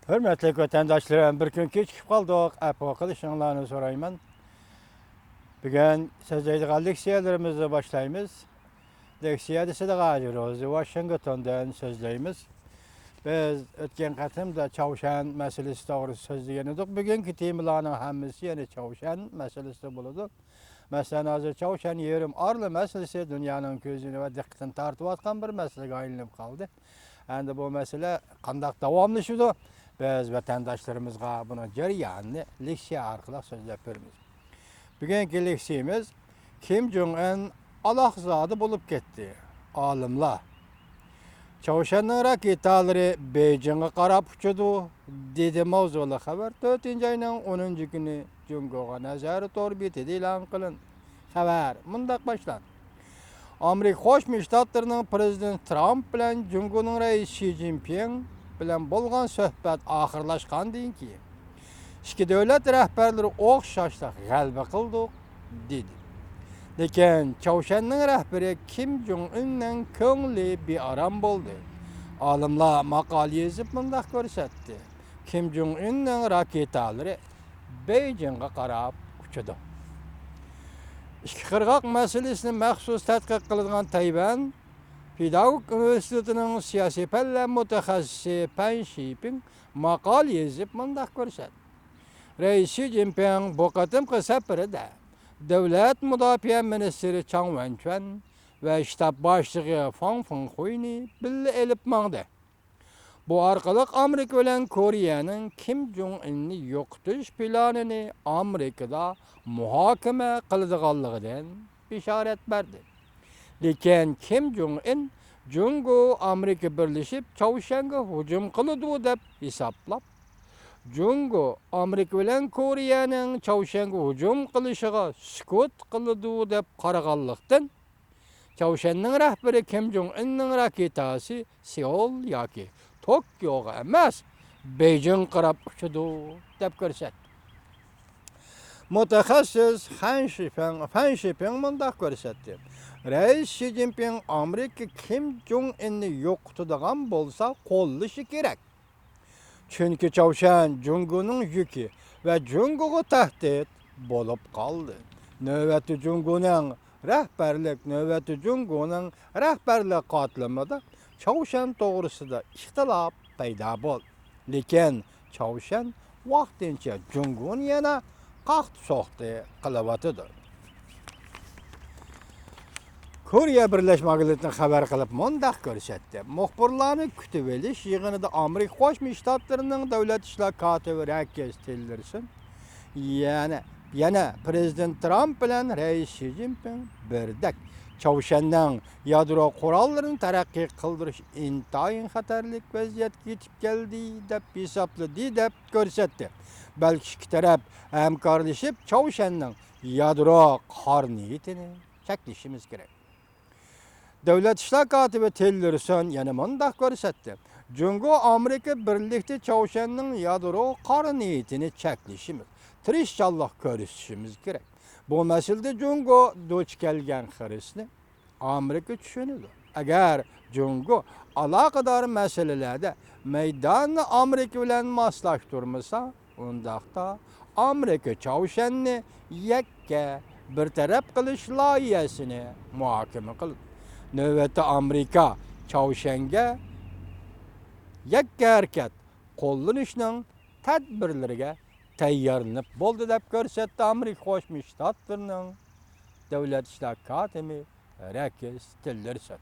Hürmetli vatandaşlarım, bir gün keçip kaldık. Apo kılışınlarını sorayım. Bugün sözleydiği leksiyalarımızı başlayımız. Leksiya dese de gacırız. Washington'dan sözleyimiz. Biz ötken katımda Çavuşan meselesi doğrusu sözleyenedik. Bugünkü temilanın hammisi yine Çavuşan meselesi buludu. Mesela hazır Çavuşan yerim arlı meselesi dünyanın gözünü ve dikkatini tartıp atkan bir mesele ayınlıp kaldı. Endi bu mesele kandak davamlaşıdı. Biz vatandaşlarımızga bunu jarayanını leksiya arqılıq sözlep berimiz. Bugünkü leksiyamiz Kim Jong-un alaqzadı bulup ketdi. Alimlar. Çavuşanның raketalары Beijing'e qarap uçudu, dedi mavzulu xabar 4 ayının 10 günü Jungo'ga nazarı torbeti e'lon qilin. Xabar mundaq başlan. Amerika Qo'shma Shtatlarining prezidenti Trump bilan Jungo'ning raisi Xi Jinping bilan bo'lgan suhbat oxirlashgandan keyin ikki davlat rahbarlari o'xshashda g'alaba qildik dedi. Lekin Çavuşanның rahbari Kim Jong-unning ko'ngli bearam bo'ldi. Olimlar maqola yozib mundaq ko'rsatdi. Kim Jong-unning raketalari Beijing'e qarab uchadi. İki qirg'oq masalasini maxsus tadqiq qiladigan Tayvan Pedagog Universitetining siyosiy fanlar mutaxassisi Pan Shiping maqola yozib mundaq ko'rsatdi. Reis Xi Jinping bu qatimqi safarida Davlat Mudofaa ministri Chang Wen-chun ve shtab boshlig'i Fang Fenghuini birga elib mangdi. Bu orqali Amerika bilan Koreyaning Kim Jong-unni yo'qotish planini Amerikada muhokama qiladiganligidan bishorat berdi. Lekin Kim Jong-un Jungo Amerika birlashib Çavuşanga hujum qiladi deb hisoblab, Jungo Amerika bilan Koreyaning Çavuşanga hujum qilishiga sukut qiladi deb qaraganlikdan Çavuşanning rahbari Kim Jong-unning raketasi Seoul yoki Tokyoga emas, Beijing qarab uchadi deb ko'rsatdi. Mutaxassis Fan Shiping mundaq ko'rsatdi. Reis Xi Jinping Amerika Kim Jong-unni yo'qotadigan bo'lsa, qo'llashi kerak. Çünkü Çavuşan Jungo'nun yükü ve Jungo'ga tahdit bulup kaldı. Növbeti Jungo'nun rehberlik katılımında Çavuşan doğrusu da ihtilaf payda oldu. Lekin Çavuşan vaqtincha Jungo'nu yana qaht soqti qilavatıdır. Koreya Birleşme Devletleri'ne haber qilib mundaq ko'rsatdi. Muxbirlarni kutib olish yig'inida Amerika Qo'shma Shtatlarining davlat ishlar kotibi Rakesh Tillerson yana prezident Trump bilan reis Xi Jinping birdak Çavuşanning yadro qurollarini taraqqiy qildirish intayin xatarlik vaziyatga yetib keldi deb hisobladi deb ko'rsatdi. Balki ikki taraf hamkorlashib Çavuşanning yadro qarniyatini cheklashimiz kerak. Devlet İşler Katibi Tillerson yana mundaq ko'rsatdi. Jungo Amerika birlikte Çavuşanning yadro qarniyatini cheklashimiz, tirishchanlik ko'rsatishimiz kerak. Bu masalada Jungo duch kelgan xirisni Amerika tushunadi. Agar Jungo aloqador masalalarda maydonni Amerika bilan moslashtirmasa, undaqda Amerika Çavuşanni yakka bir taraf qilish loyihasini muhokama qildi. Növbette Amerika Çavuşanga yakka harakat qo'llanishning tadbirlariga tayyorlanib bo'ldi deb ko'rsatdi Amerika Qo'shma Shtatlarining davlat ishlar kotibi Rakesh Tillerson.